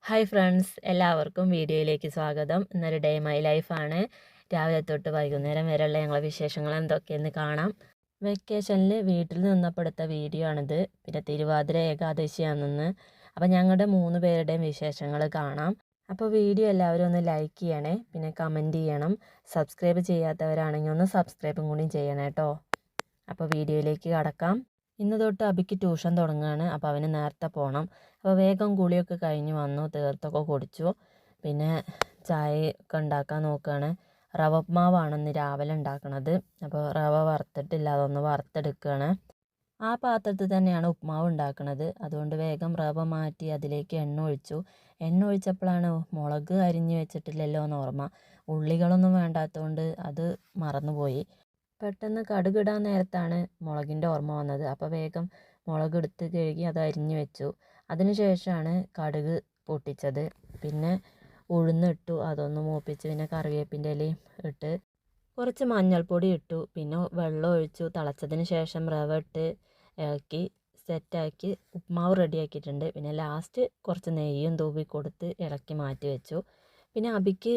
Hi friends, എല്ലാവർക്കും വീഡിയോയിലേക്ക് സ്വാഗതം. ഇന്നൊരു ഡേ മൈ ലൈഫാണ്. രാവിലെ തൊട്ട് വൈകുന്നേരം വരെയുള്ള ഞങ്ങളെ വിശേഷങ്ങൾ എന്തൊക്കെയെന്ന് കാണാം. വെക്കേഷനിൽ വീട്ടിൽ നിന്നപ്പോൾ എടുത്ത വീഡിയോ ആണിത്. പിന്നെ തിരുവാതിര ഏകാദശിയാണെന്ന്. അപ്പോൾ ഞങ്ങളുടെ 3 പേരുടെയും വിശേഷങ്ങൾ കാണാം. അപ്പോൾ വീഡിയോ എല്ലാവരും ഒന്ന് ലൈക്ക് ചെയ്യണേ, പിന്നെ കമൻറ്റ് ചെയ്യണം. സബ്സ്ക്രൈബ് ചെയ്യാത്തവരാണെങ്കിൽ ഒന്ന് സബ്സ്ക്രൈബും കൂടി ചെയ്യണം കേട്ടോ. അപ്പോൾ വീഡിയോയിലേക്ക് കടക്കാം. ഇന്ന് തൊട്ട് അബിക്ക് ട്യൂഷൻ തുടങ്ങുകയാണ്. അപ്പോൾ അവന് നേരത്തെ പോകണം. അപ്പോൾ വേഗം കുളിയൊക്കെ കഴിഞ്ഞ് വന്നു, തീർത്തൊക്കെ കുടിച്ചു. പിന്നെ ചായ ഒക്കെ ഉണ്ടാക്കാൻ നോക്കുകയാണ്. റവ ഉപ്മാവാണ് ഇന്ന് രാവിലെ ഉണ്ടാക്കണത്. അപ്പോൾ റവ വറുത്തിട്ടില്ല, അതൊന്ന് വറുത്തെടുക്കുകയാണ്. ആ പാത്രത്തിൽ തന്നെയാണ് ഉപ്മാവ് ഉണ്ടാക്കുന്നത്. അതുകൊണ്ട് വേഗം റവ മാറ്റി അതിലേക്ക് എണ്ണ ഒഴിച്ചു. എണ്ണ ഒഴിച്ചപ്പോഴാണ് മുളക് അരിഞ്ഞ് വെച്ചിട്ടില്ലല്ലോ എന്ന് ഓർമ്മ. ഉള്ളികളൊന്നും വേണ്ടാത്തതുകൊണ്ട് അത് മറന്നുപോയി. പെട്ടെന്ന് കടുകിടാൻ നേരത്താണ് മുളകിൻ്റെ ഓർമ്മ വന്നത്. അപ്പോൾ വേഗം മുളക് എടുത്ത് കഴുകി അത് അരിഞ്ഞു വെച്ചു. അതിന് ശേഷമാണ് കടുക് പൊട്ടിച്ചത്. പിന്നെ ഉഴുന്നിട്ടു, അതൊന്ന് മൂപ്പിച്ച് പിന്നെ കറിവേപ്പിൻ്റെ ഇലയും ഇട്ട് കുറച്ച് മഞ്ഞൾപ്പൊടി ഇട്ടു. പിന്നെ വെള്ളം ഒഴിച്ചു. തിളച്ചതിന് ശേഷം റവ ഇട്ട് ഇളക്കി സെറ്റാക്കി ഉപ്മാവ് റെഡിയാക്കിയിട്ടുണ്ട്. പിന്നെ ലാസ്റ്റ് കുറച്ച് നെയ്യും തൂവി കൊടുത്ത് ഇളക്കി മാറ്റി വെച്ചു. പിന്നെ അബിക്ക്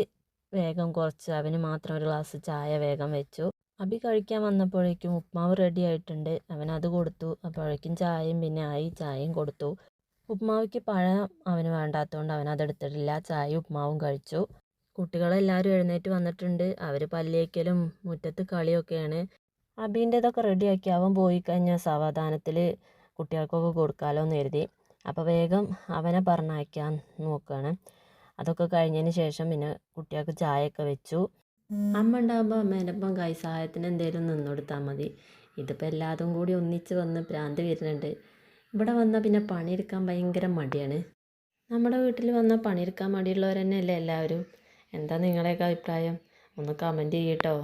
വേഗം കുറച്ച് അവന് മാത്രം ഒരു ഗ്ലാസ് ചായ വേഗം വെച്ചു. അബി കഴിക്കാൻ വന്നപ്പോഴേക്കും ഉപ്മാവ് റെഡി ആയിട്ടുണ്ട്. അവനത് കൊടുത്തു. അപ്പോഴേക്കും ചായയും പിന്നെ ആയി, ചായയും കൊടുത്തു. ഉപ്മാവിക്ക് പഴം അവന് വേണ്ടാത്തതുകൊണ്ട് അവനതെടുത്തിട്ടില്ല. ചായ ഉപ്മാവും കഴിച്ചു. കുട്ടികളെല്ലാവരും എഴുന്നേറ്റ് വന്നിട്ടുണ്ട്. അവർ പല്ലിയേക്കലും മുറ്റത്ത് കളിയൊക്കെയാണ്. അബീൻ്റെതൊക്കെ റെഡിയാക്കി അവൻ പോയി കഴിഞ്ഞാൽ സാവധാനത്തിൽ കുട്ടികൾക്കൊക്കെ കൊടുക്കാമല്ലോ എന്ന് കരുതി. അപ്പോൾ വേഗം അവനെ പറഞ്ഞയക്കാൻ നോക്കുകയാണ്. അതൊക്കെ കഴിഞ്ഞതിന് ശേഷം പിന്നെ കുട്ടികൾക്ക് ചായയൊക്കെ വെച്ചു. അമ്മ ഉണ്ടാകുമ്പോൾ അമ്മേൻ്റെ ഒപ്പം കൈ സഹായത്തിന് എന്തെങ്കിലും നിന്നെടുത്താൽ മതി. ഇതിപ്പോൾ എല്ലാതും കൂടി ഒന്നിച്ച് വന്ന് ഭ്രാന്ത് വരുന്നുണ്ട്. ഇവിടെ വന്നാൽ പിന്നെ പണിയെടുക്കാൻ ഭയങ്കര മടിയാണ്. നമ്മുടെ വീട്ടിൽ വന്നാൽ പണിയെടുക്കാൻ മടിയുള്ളവർ തന്നെയല്ലേ എല്ലാവരും. എന്താ നിങ്ങളുടെയൊക്കെ അഭിപ്രായം? ഒന്ന് കമൻറ്റ് ചെയ്യട്ടോ.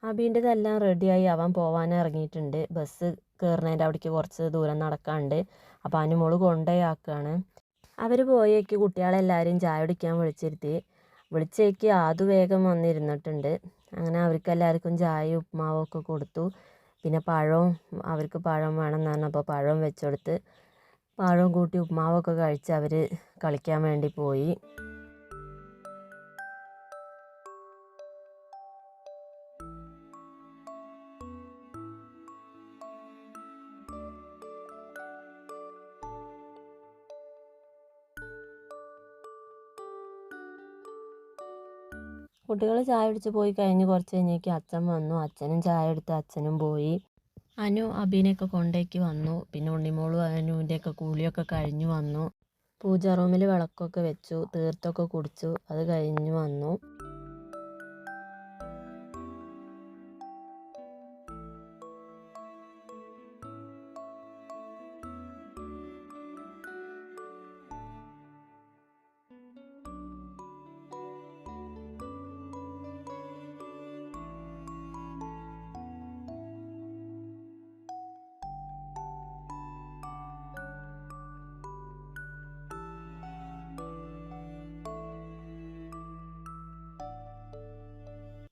അബീൻ്റെതെല്ലാം റെഡിയായി അവൻ പോകാൻ ഇറങ്ങിയിട്ടുണ്ട്. ബസ് കയറുന്നതിൻ്റെ അവിടേക്ക് കുറച്ച് ദൂരം നടക്കാനുണ്ട്. അപ്പോൾ അനുമോള് കൊണ്ടുപോയാക്കുകയാണ്. അവർ പോയേക്ക് കുട്ടികളെല്ലാവരും ചായ കുടിക്കാൻ വിളിച്ചേക്ക് ആദ്യ വേഗം വന്നിരുന്നിട്ടുണ്ട്. അങ്ങനെ അവർക്ക് എല്ലാവർക്കും ചായ ഉപ്മാവൊക്കെ കൊടുത്തു. പിന്നെ പഴവും അവർക്ക് പഴം വേണമെന്ന് പറഞ്ഞപ്പോൾ പഴവും വെച്ചുകൊടുത്ത് പഴവും കൂട്ടി ഉപ്മാവൊക്കെ കഴിച്ച് അവർ കളിക്കാൻ വേണ്ടി പോയി. കുട്ടികൾ ചായ കുടിച്ച് പോയി കഴിഞ്ഞ് കുറച്ച് കഴിഞ്ഞേക്ക് അച്ഛൻ വന്നു. അച്ഛനും ചായ എടുത്ത് അച്ഛനും പോയി. അനു അബീനെയൊക്കെ കൊണ്ടേക്ക് വന്നു. പിന്നെ ഉണ്ണിമോളും അനുവിൻ്റെയൊക്കെ കുളിയൊക്കെ കഴിഞ്ഞു വന്നു. പൂജാ റൂമിൽ വിളക്കൊക്കെ വെച്ചു, തീർത്തൊക്കെ കുടിച്ചു. അത് കഴിഞ്ഞു വന്നു.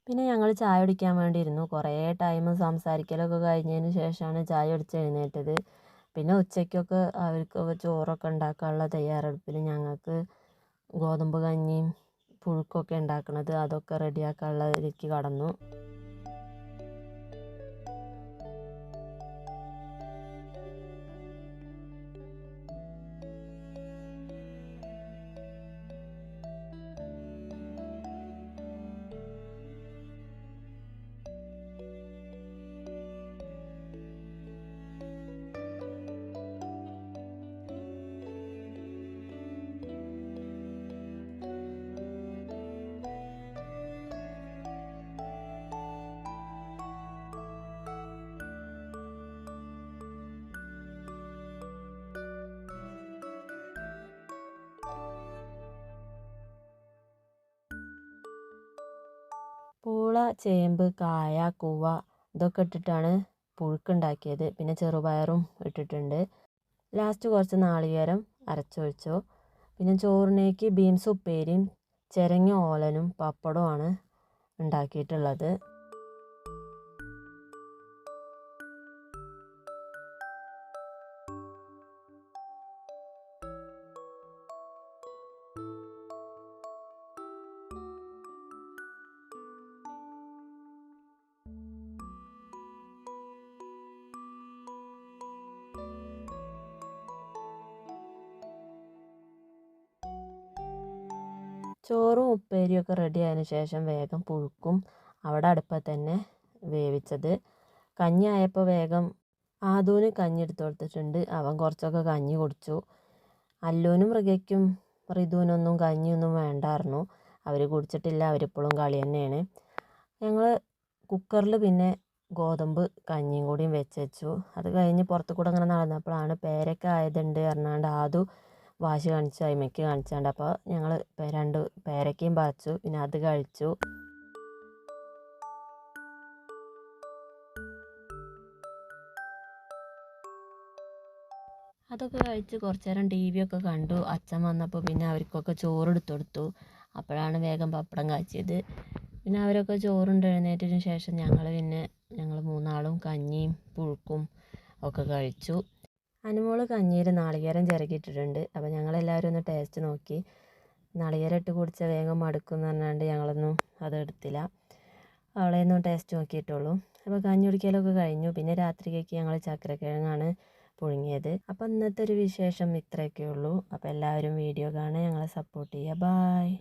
പിന്നെ ഞങ്ങൾ ചായ കുടിക്കാൻ വേണ്ടി ഇരുന്നു. കുറേ ടൈം സംസാരിക്കലൊക്കെ കഴിഞ്ഞതിന് ശേഷമാണ് ചായ കുടിച്ച് എഴുന്നേറ്റത്. പിന്നെ ഉച്ചയ്ക്കൊക്കെ അവർക്ക് ചോറൊക്കെ ഉണ്ടാക്കാനുള്ള തയ്യാറെടുപ്പിൽ ഞങ്ങൾക്ക് ഗോതമ്പ് കഞ്ഞിയും പുഴുക്കൊക്കെ ഉണ്ടാക്കണത് അതൊക്കെ റെഡിയാക്കാനുള്ളതിലേക്ക് കടന്നു. പൂള, ചേമ്പ്, കായ, കൂവ ഇതൊക്കെ ഇട്ടിട്ടാണ് പുഴുക്കുണ്ടാക്കിയത്. പിന്നെ ചെറുപയറും ഇട്ടിട്ടുണ്ട്. ലാസ്റ്റ് കുറച്ച് നാളികേരം അരച്ചൊഴിച്ചു. പിന്നെ ചോറിനേക്ക് ബീൻസ് ഉപ്പേരിയും ചിരങ്ങ ഓലനും പപ്പടവുമാണ് ഉണ്ടാക്കിയിട്ടുള്ളത്. ചോറും ഉപ്പേരിയൊക്കെ റെഡി ആയതിനു ശേഷം വേഗം പുഴുക്കും അവിടെ അടുപ്പത്ത് തന്നെ വേവിച്ചത്. കഞ്ഞി ആയപ്പോൾ വേഗം ആദൂന് കഞ്ഞി എടുത്ത് കൊടുത്തിട്ടുണ്ട്. അവൻ കുറച്ചൊക്കെ കഞ്ഞി കുടിച്ചു. അല്ലൂനും മൃഗയ്ക്കും റിതുവിനൊന്നും കഞ്ഞിയൊന്നും വേണ്ടായിരുന്നു. അവർ കുടിച്ചിട്ടില്ല. അവരിപ്പോഴും കളി തന്നെയാണ്. ഞങ്ങൾ കുക്കറിൽ പിന്നെ ഗോതമ്പ് കഞ്ഞിയും കൂടിയും വെച്ചു. അത് കഴിഞ്ഞ് പുറത്തു കൂടെ അങ്ങനെ നടന്നപ്പോഴാണ് പേരക്ക ആയതുണ്ട് പറഞ്ഞാണ്ട് ആദു വാശി കാണിച്ചു, അയിമയ്ക്ക് കാണിച്ചാണ്ട്. അപ്പോൾ ഞങ്ങൾ 2 പേരക്കയും പറിച്ചു. പിന്നെ അത് കഴിച്ചു. അതൊക്കെ കഴിച്ച് കുറച്ച് നേരം TV ഒക്കെ കണ്ടു. അച്ഛൻ വന്നപ്പോൾ പിന്നെ അവർക്കൊക്കെ ചോറെടുത്ത് കൊടുത്തു. അപ്പോഴാണ് വേഗം പപ്പടം കാച്ചിയത്. പിന്നെ അവരൊക്കെ ചോറുണ്ട് എഴുന്നേറ്റതിന് ശേഷം ഞങ്ങൾ 3 ആളും കഞ്ഞിയും പുഴുക്കും ഒക്കെ കഴിച്ചു. അനുമോള് കഞ്ഞിയിൽ നാളികേരം ചിരകിയിട്ടിട്ടുണ്ട്. അപ്പോൾ ഞങ്ങളെല്ലാവരും ഒന്ന് ടേസ്റ്റ് നോക്കി. നാളികേരം ഇട്ട് കുടിച്ചാൽ വേഗം മടുക്കും എന്ന് പറഞ്ഞാണ്ട് ഞങ്ങളൊന്നും അതെടുത്തില്ല. അവളെയൊന്നും ടേസ്റ്റ് നോക്കിയിട്ടുള്ളൂ. അപ്പോൾ കഞ്ഞി കുടിക്കലൊക്കെ കഴിഞ്ഞു. പിന്നെ രാത്രിക്കേക്ക് ഞങ്ങൾ ചക്കരക്കിഴങ്ങാണ് പുഴുങ്ങിയത്. അപ്പോൾ ഇന്നത്തെ ഒരു വിശേഷം ഇത്രയൊക്കെ ഉള്ളൂ. അപ്പോൾ എല്ലാവരും വീഡിയോ കാണുക, ഞങ്ങളെ സപ്പോർട്ട് ചെയ്യുക. ബായ്.